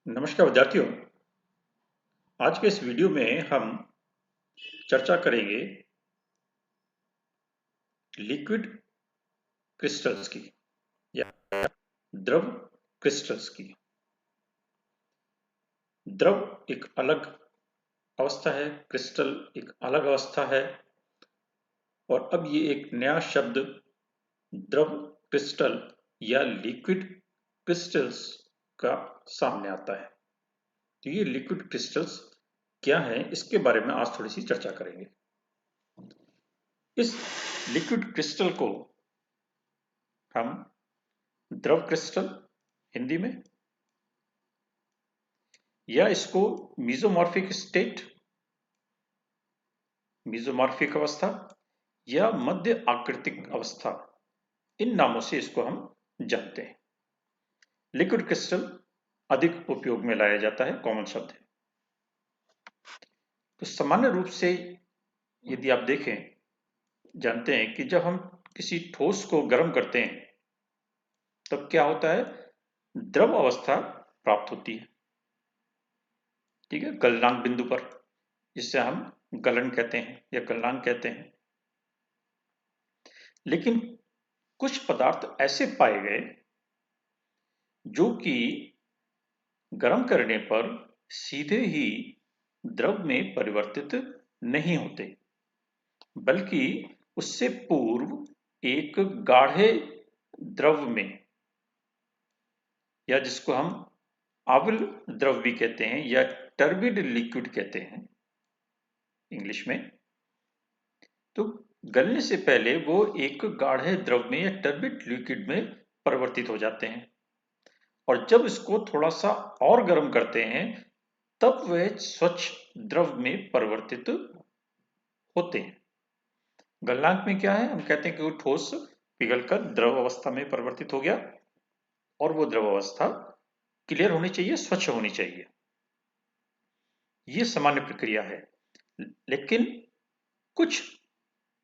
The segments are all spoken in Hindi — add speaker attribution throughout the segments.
Speaker 1: नमस्कार विद्यार्थियों। आज के इस वीडियो में हम चर्चा करेंगे लिक्विड क्रिस्टल्स की या द्रव क्रिस्टल्स की। द्रव एक अलग अवस्था है, क्रिस्टल एक अलग अवस्था है और अब ये एक नया शब्द द्रव क्रिस्टल या लिक्विड क्रिस्टल्स का सामने आता है। तो ये लिक्विड क्रिस्टल्स क्या है, इसके बारे में आज थोड़ी सी चर्चा करेंगे। इस लिक्विड क्रिस्टल को हम द्रव क्रिस्टल हिंदी में, या इसको मीजोमॉर्फिक स्टेट, मीजोमॉर्फिक अवस्था या मध्य आकृतिक अवस्था, इन नामों से इसको हम जानते हैं। लिक्विड क्रिस्टल अधिक उपयोग में लाया जाता है, कॉमन शब्द है। तो सामान्य रूप से यदि आप देखें, जानते हैं कि जब हम किसी ठोस को गर्म करते हैं तब क्या होता है, द्रव अवस्था प्राप्त होती है। ठीक है, गलनांक बिंदु पर, जिससे हम गलन कहते हैं या गलनांक कहते हैं। लेकिन कुछ पदार्थ ऐसे पाए गए जो कि गर्म करने पर सीधे ही द्रव में परिवर्तित नहीं होते, बल्कि उससे पूर्व एक गाढ़े द्रव में, या जिसको हम आविल द्रव भी कहते हैं या टर्बिड लिक्विड कहते हैं इंग्लिश में, तो गलने से पहले वो एक गाढ़े द्रव में या टर्बिड लिक्विड में परिवर्तित हो जाते हैं। और जब इसको थोड़ा सा और गर्म करते हैं तब वह स्वच्छ द्रव में परिवर्तित होते हैं। गलनांक में क्या है, हम कहते हैं कि वो ठोस पिघलकर द्रव अवस्था में परिवर्तित हो गया और वो द्रव अवस्था क्लियर होनी चाहिए, स्वच्छ होनी चाहिए। ये सामान्य प्रक्रिया है। लेकिन कुछ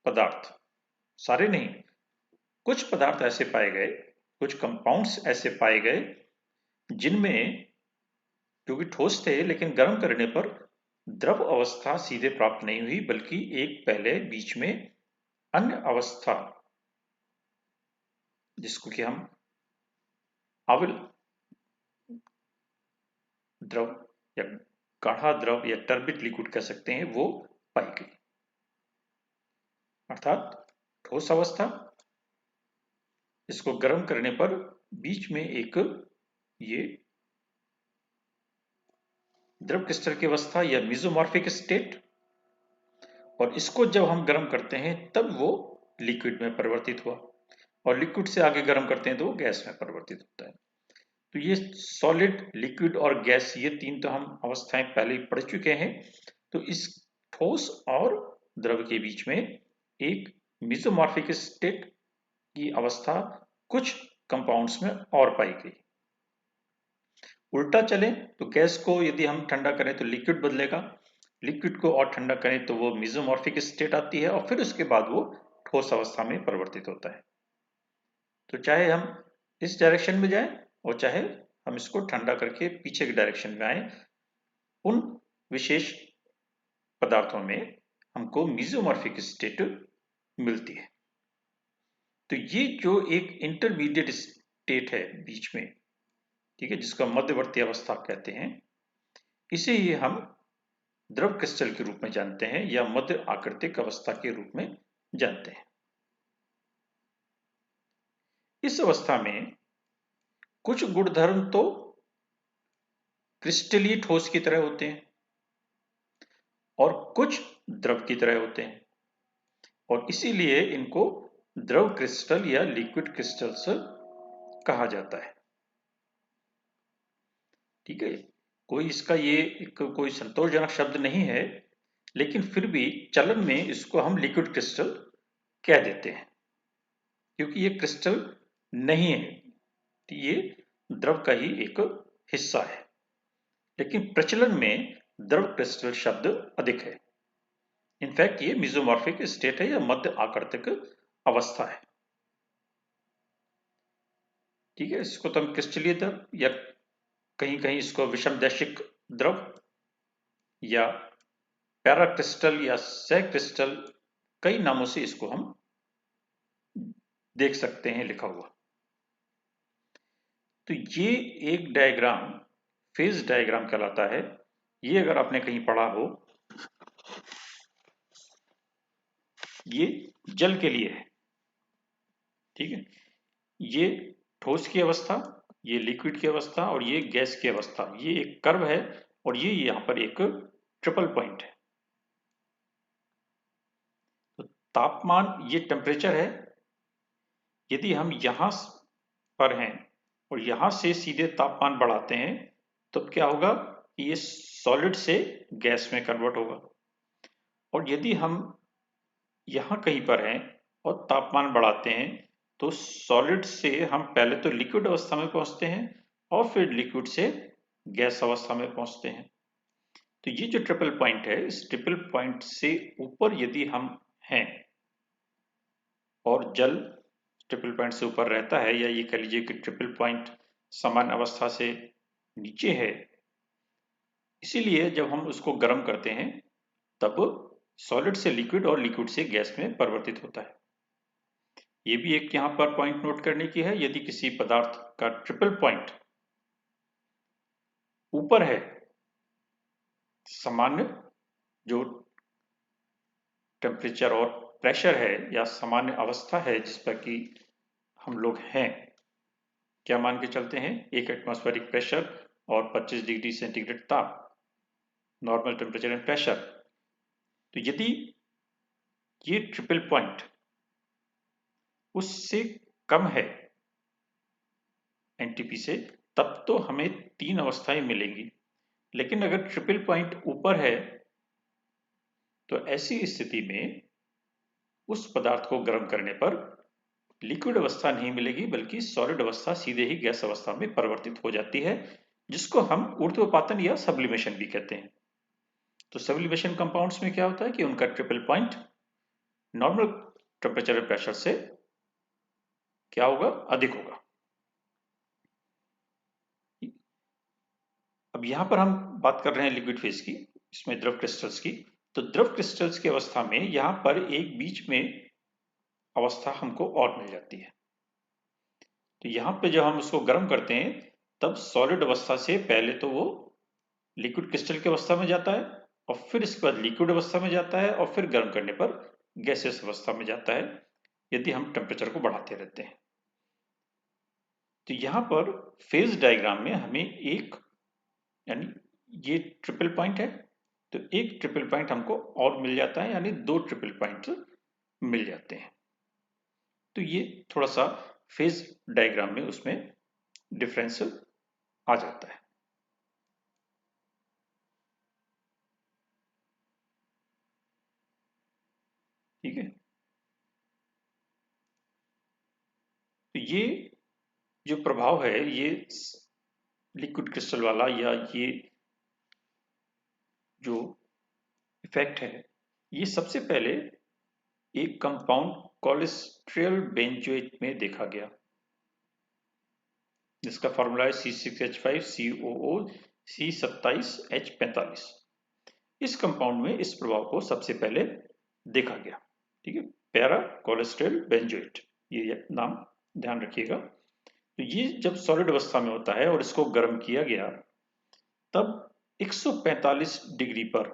Speaker 1: पदार्थ, सारे नहीं, कुछ पदार्थ ऐसे पाए गए, कुछ कंपाउंड्स ऐसे पाए गए जिनमें, जो कि ठोस थे लेकिन गर्म करने पर द्रव अवस्था सीधे प्राप्त नहीं हुई, बल्कि एक पहले बीच में अन्य अवस्था, जिसको कि हम आविल द्रव या गाढ़ा द्रव या टर्बिड लिक्विड कह सकते हैं, वो पाई गई। अर्थात ठोस अवस्था, इसको गर्म करने पर बीच में एक ये द्रव क्रिस्टल की अवस्था या मीजोमॉर्फिक स्टेट, और इसको जब हम गर्म करते हैं तब वो लिक्विड में परिवर्तित हुआ, और लिक्विड से आगे गर्म करते हैं तो वो गैस में परिवर्तित होता है। तो ये सॉलिड, लिक्विड और गैस, ये तीन तो हम अवस्थाएं पहले ही पढ़ चुके हैं। तो इस ठोस और द्रव के बीच में एक मीजोमॉर्फिक स्टेट की अवस्था कुछ कंपाउंड्स में और पाई गई। उल्टा चले तो गैस को यदि हम ठंडा करें तो लिक्विड बदलेगा, लिक्विड को और ठंडा करें तो वो मीजोमॉर्फिक स्टेट आती है, और फिर उसके बाद वो ठोस अवस्था में परिवर्तित होता है। तो चाहे हम इस डायरेक्शन में जाएं और चाहे हम इसको ठंडा करके पीछे के डायरेक्शन में आए, उन विशेष पदार्थों में हमको मीजोमॉर्फिक स्टेट मिलती है। तो ये जो एक इंटरमीडिएट स्टेट है बीच में, ठीक है, जिसका मध्यवर्ती अवस्था कहते हैं, इसे ही हम द्रव क्रिस्टल के रूप में जानते हैं या मध्य आकृतिक अवस्था के रूप में जानते हैं। इस अवस्था में कुछ गुणधर्म तो क्रिस्टलीय ठोस की तरह होते हैं और कुछ द्रव की तरह होते हैं, और इसीलिए इनको द्रव क्रिस्टल या लिक्विड क्रिस्टल्स कहा जाता है। ठीक है, कोई इसका ये कोई संतोषजनक शब्द नहीं है, लेकिन फिर भी चलन में इसको हम लिक्विड क्रिस्टल कह देते हैं, क्योंकि ये क्रिस्टल नहीं है, तो ये द्रव का ही एक हिस्सा है। लेकिन प्रचलन में द्रव क्रिस्टल शब्द अधिक है। इनफैक्ट ये मीजोमॉर्फिक स्टेट है या मध्य आकृतिक अवस्था है। ठीक है, इसको तो हम क्रिस्टलीय द्रव या कहीं कहीं इसको विषमदैशिक द्रव या पैराक्रिस्टल या सैक्रिस्टल, कई नामों से इसको हम देख सकते हैं लिखा हुआ। तो ये एक डायग्राम फेज डायग्राम कहलाता है। ये अगर आपने कहीं पढ़ा हो, ये जल के लिए है, ठीक है। ये ठोस की अवस्था, ये लिक्विड की अवस्था और ये गैस की अवस्था, ये एक कर्व है और ये यहाँ पर एक ट्रिपल पॉइंट है। तो तापमान, ये टेम्परेचर है। यदि हम यहाँ पर हैं और यहाँ से सीधे तापमान बढ़ाते हैं तो क्या होगा कि ये सॉलिड से गैस में कन्वर्ट होगा। और यदि हम यहाँ कहीं पर हैं और तापमान बढ़ाते हैं तो सॉलिड से हम पहले तो लिक्विड अवस्था में पहुंचते हैं और फिर लिक्विड से गैस अवस्था में पहुंचते हैं। तो ये जो ट्रिपल पॉइंट है, इस ट्रिपल पॉइंट से ऊपर यदि हम हैं और जल ट्रिपल पॉइंट से ऊपर रहता है, या ये कह लीजिए कि ट्रिपल पॉइंट समान अवस्था से नीचे है, इसीलिए जब हम उसको गर्म करते हैं तब सॉलिड से लिक्विड और लिक्विड से गैस में परिवर्तित होता है। ये भी एक यहाँ पर पॉइंट नोट करने की है, यदि किसी पदार्थ का ट्रिपल पॉइंट ऊपर है, सामान्य जो टेम्परेचर और प्रेशर है या सामान्य अवस्था है जिस पर कि हम लोग हैं, क्या मान के चलते हैं, 1 एटमॉस्फेरिक प्रेशर और 25 डिग्री सेंटीग्रेड ताप, नॉर्मल टेम्परेचर एंड प्रेशर। तो यदि ये ट्रिपल पॉइंट उससे कम है एनटीपी से, तब तो हमें 3 अवस्थाएं मिलेंगी। लेकिन अगर ट्रिपल पॉइंट ऊपर है तो ऐसी स्थिति में उस पदार्थ को गर्म करने पर लिक्विड अवस्था नहीं मिलेगी, बल्कि सॉलिड अवस्था सीधे ही गैस अवस्था में परिवर्तित हो जाती है, जिसको हम ऊर्ध्वपातन या सब्लिमेशन भी कहते हैं। तो सब्लिमेशन कंपाउंड्स में क्या होता है कि उनका ट्रिपल पॉइंट नॉर्मल टेम्परेचर और प्रेशर से क्या होगा, अधिक होगा। अब यहां पर हम बात कर रहे हैं लिक्विड फेज की, इसमें द्रव क्रिस्टल्स की। तो द्रव क्रिस्टल्स की अवस्था में यहां पर एक बीच में अवस्था हमको और मिल जाती है। तो यहाँ पे जब हम उसको गर्म करते हैं तब सॉलिड अवस्था से पहले तो वो लिक्विड क्रिस्टल की अवस्था में जाता है और फिर इसके बाद लिक्विड अवस्था में जाता है और फिर गर्म करने पर गैसियस अवस्था में जाता है, यदि हम टेम्परेचर को बढ़ाते रहते हैं। तो यहाँ पर फेज डायग्राम में हमें एक, यानी ये ट्रिपल पॉइंट है तो एक ट्रिपल पॉइंट हमको और मिल जाता है, यानी 2 ट्रिपल पॉइंट मिल जाते हैं। तो ये थोड़ा सा फेज डायग्राम में उसमें डिफरेंस आ जाता है। ठीक है। तो ये जो प्रभाव है, ये लिक्विड क्रिस्टल वाला या ये जो इफेक्ट है, ये सबसे पहले एक कंपाउंड कोलेस्ट्रियल बेंजोएट में देखा गया, जिसका फॉर्मूला है C6H5COO C27H45। इस कंपाउंड में इस प्रभाव को सबसे पहले देखा गया। ठीक है, पैरा कोलेस्ट्रियल बेंजोएट, ये नाम ध्यान रखिएगा। तो ये जब सॉलिड अवस्था में होता है और इसको गर्म किया गया तब 145 डिग्री पर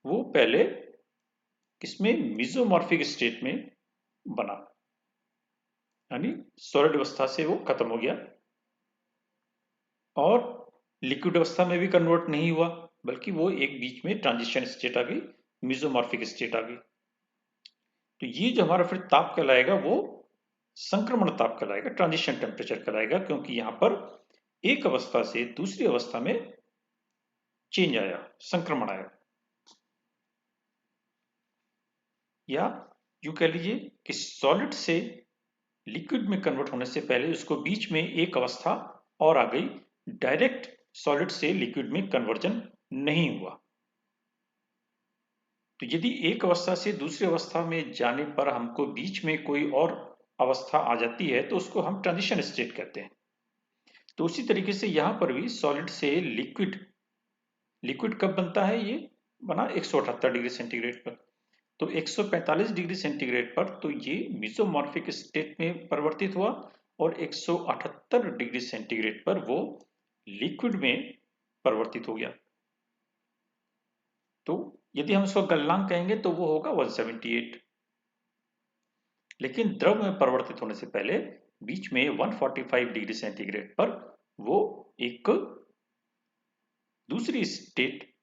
Speaker 1: वो पहले किसमें, मेसोमॉर्फिक स्टेट में बना, यानी सॉलिड अवस्था से वो खत्म हो गया और लिक्विड अवस्था में भी कन्वर्ट नहीं हुआ, बल्कि वो एक बीच में ट्रांजिशन स्टेट आ गई, मेसोमॉर्फिक स्टेट आ गई। तो ये जो हमारा फिर ताप कहलाएगा वो संक्रमण ताप कहलाएगा, ट्रांजिशन टेम्परेचर कहलाएगा, क्योंकि यहां पर एक अवस्था से दूसरी अवस्था में चेंज आया, संक्रमण आया। या यूं कह लीजिए कि सॉलिड से लिक्विड में कन्वर्ट होने से पहले उसको बीच में एक अवस्था और आ गई, डायरेक्ट सॉलिड से लिक्विड में कन्वर्जन नहीं हुआ। तो यदि एक अवस्था से दूसरी अवस्था में जाने पर हमको बीच में कोई और अवस्था आ जाती है तो उसको हम ट्रांजिशन स्टेट कहते हैं। तो उसी तरीके से यहां पर भी सॉलिड से लिक्विड, लिक्विड कब बनता है? ये बना 178 डिग्री सेंटीग्रेड पर। तो 145 डिग्री सेंटीग्रेड पर तो ये मेसोमॉर्फिक स्टेट में परिवर्तित हुआ, और 178 डिग्री सेंटीग्रेड पर वो लिक्विड में परिवर्तित हो गया। तो यदि हम उसको गलनांक कहेंगे तो वो होगा 178। लेकिन द्रव में परिवर्तित होने से पहले बीच में 145 डिग्री सेंटीग्रेड पर वो एक दूसरी स्टेट,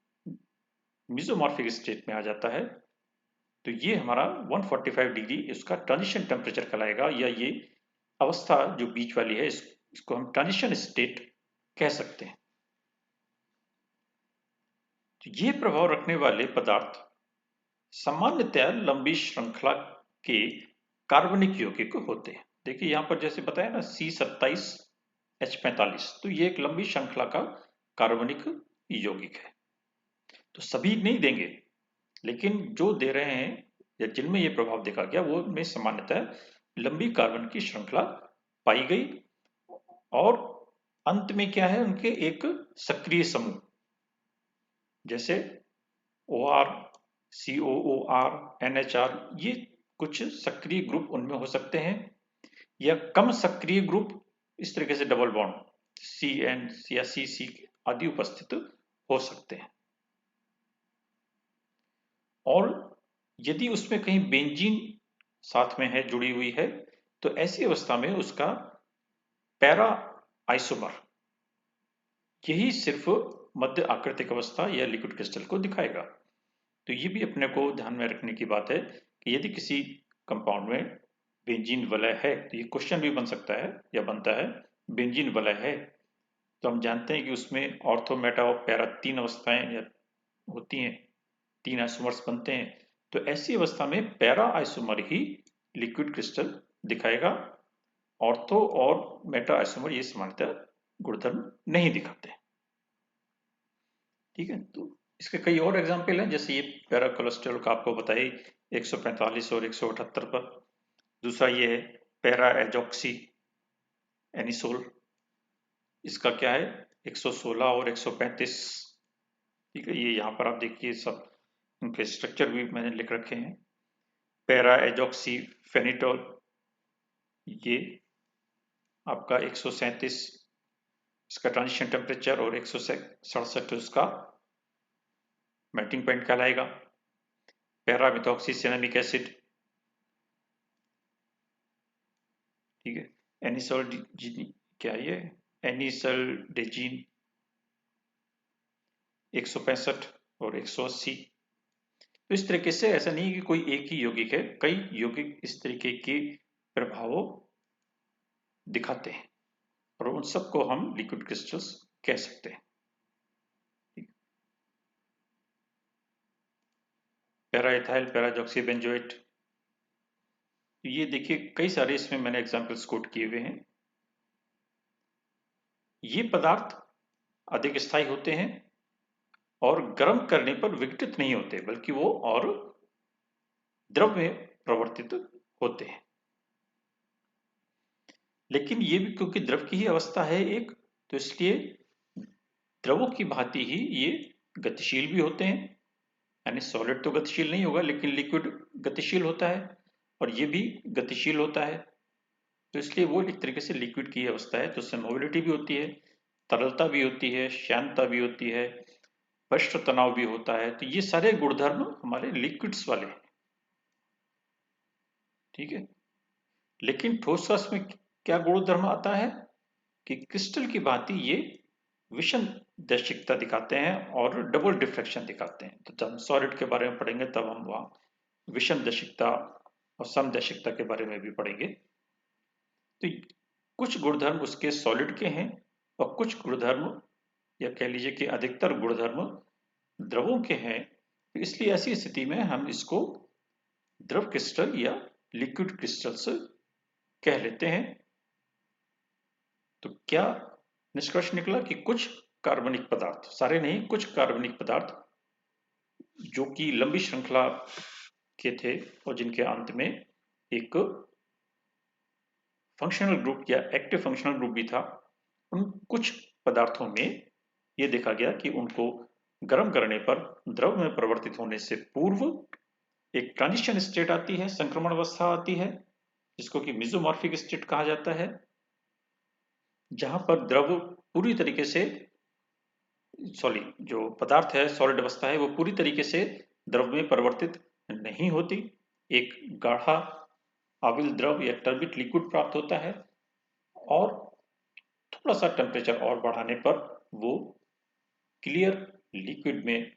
Speaker 1: मेसोमॉर्फिक स्टेट में आ जाता है। तो ये हमारा 145 डिग्री इसका ट्रांजिशन टेम्परेचर कहलाएगा, या ये अवस्था जो बीच वाली है इसको हम ट्रांजिशन स्टेट कह सकते हैं। तो ये प्रभाव रखने वाले पदार्थ सामान्यतया लंबी श्रृंखला के कार्बनिक यौगिक होते हैं। देखिए यहां पर जैसे बताया ना C27H45, तो ये एक लंबी श्रृंखला का कार्बनिक यौगिक है। तो सभी नहीं देंगे, लेकिन जो दे रहे हैं या जिनमें ये प्रभाव देखा गया वो में सामान्यतः लंबी कार्बन की श्रृंखला पाई गई। और अंत में क्या है, उनके एक सक्रिय समूह, जैसे OR, COOR, NHR, ये कुछ सक्रिय ग्रुप उनमें हो सकते हैं, या कम सक्रिय ग्रुप इस तरीके से डबल बॉन्ड CN या CC आदि उपस्थित हो सकते हैं। और यदि उसमें कहीं बेंजीन साथ में है, जुड़ी हुई है, तो ऐसी अवस्था में उसका पैरा आइसोमर यही सिर्फ मध्य आकृतिक अवस्था या लिक्विड क्रिस्टल को दिखाएगा। तो ये भी अपने को ध्यान में रखने की बात है कि यदि किसी कंपाउंड में बेंजीन वलय है, तो ये क्वेश्चन भी बन सकता है या बनता है, बेंजीन वलय है तो हम जानते हैं कि उसमें ऑर्थो, मेटा और पैरा 3 अवस्थाएं या होती हैं, 3 आइसोमर्स बनते हैं। तो ऐसी अवस्था में पैरा आइसोमर ही लिक्विड क्रिस्टल दिखाएगा। ऑर्थो और मेटा आइसोमर ये सामान्यतः गुणधर्म नहीं दिखाते। ठीक है, तो इसके कई और एग्जाम्पल हैं, जैसे ये पैरा कोलेस्ट्रॉल का आपको बताइए 145 और 178 पर। दूसरा ये है पैरा एजॉक्सी एनिसोल, इसका क्या है 116 और 135। ठीक है, ये यहाँ पर आप देखिए सब उनके स्ट्रक्चर भी मैंने लिख रखे हैं। पैरा एजॉक्सी फेनिटोल, ये आपका 137 इसका ट्रांजिशन टेम्परेचर, और 167 उसका मेल्टिंग पॉइंट कहलाएगा। पैरा मिथॉक्सी सिनेमिक एसिड, ठीक है, एनिसोल क्या ये एनिसल्डेजीन 165 और 180। तो इस तरीके से ऐसा नहीं कि कोई एक ही यौगिक है, कई यौगिक इस तरीके के प्रभावों दिखाते हैं, और उन सबको हम लिक्विड क्रिस्टल्स कह सकते हैं। पैरा इथाइल पैराजॉक्सी बेंजोएट, ये देखिए कई सारे इसमें मैंने एग्जांपल्स कोट किए हुए हैं। ये पदार्थ अधिक स्थायी होते हैं और गर्म करने पर विघटित नहीं होते, बल्कि वो और द्रव में प्रवर्तित होते हैं। लेकिन ये भी क्योंकि द्रव की ही अवस्था है एक, तो इसलिए द्रवों की भांति ही ये गतिशील भी होते हैं। यानी सॉलिड तो गतिशील नहीं होगा, लेकिन लिक्विड गतिशील होता है, और ये भी गतिशील होता है। तो इसलिए वो एक तरीके से लिक्विड की अवस्था है, तो उससे मोबिलिटी भी होती है, तरलता भी होती है, श्यानता भी होती है, पृष्ठ तनाव भी होता है। तो ये सारे गुणधर्म हमारे लिक्विड्स वाले हैं। ठीक है, लेकिन ठोस रस में क्या गुणधर्म आता है कि क्रिस्टल की भांति ये विषम दैशिकता दिखाते हैं और डबल डिफ्रैक्शन दिखाते हैं। तो जब हम सॉलिड के बारे में पढ़ेंगे तब हम वहां विषम दैशिकता और समदैशिकता के बारे में भी पढ़ेंगे। तो कुछ गुणधर्म उसके सॉलिड के हैं, और कुछ गुणधर्म या कह लीजिए कि अधिकतर गुणधर्म द्रवों के हैं। तो इसलिए ऐसी स्थिति में हम इसको द्रव क्रिस्टल या लिक्विड क्रिस्टल्स कह लेते हैं। तो क्या निष्कर्ष निकला कि कुछ कार्बनिक पदार्थ, सारे नहीं, कुछ कार्बनिक पदार्थ जो कि लंबी श्रृंखला के थे और जिनके अंत में एक फंक्शनल ग्रुप या एक्टिव फंक्शनल ग्रुप भी था, उन कुछ पदार्थों में ये देखा गया कि उनको गर्म करने पर द्रव में परिवर्तित होने से पूर्व एक ट्रांजिशन स्टेट आती है, संक्रमण अवस्था आती है, जिसको कि मेसोमॉर्फिक स्टेट कहा जाता है, जहां पर द्रव पूरी तरीके से जो पदार्थ है, सॉलिड अवस्था है, वो पूरी तरीके से द्रव में परिवर्तित नहीं होती। एक गाढ़ा आविल द्रव या टर्बिड लिक्विड प्राप्त होता है और थोड़ा सा टेम्परेचर और बढ़ाने पर वो क्लियर लिक्विड में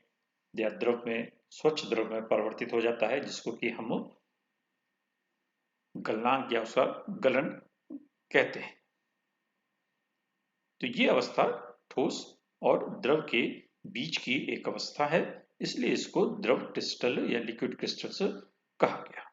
Speaker 1: या द्रव में, स्वच्छ द्रव में परिवर्तित हो जाता है, जिसको कि हम गलनांक या उसका गलन कहते हैं। तो ये अवस्था ठोस और द्रव के बीच की एक अवस्था है, इसलिए इसको द्रव क्रिस्टल या लिक्विड क्रिस्टल्स कहा गया।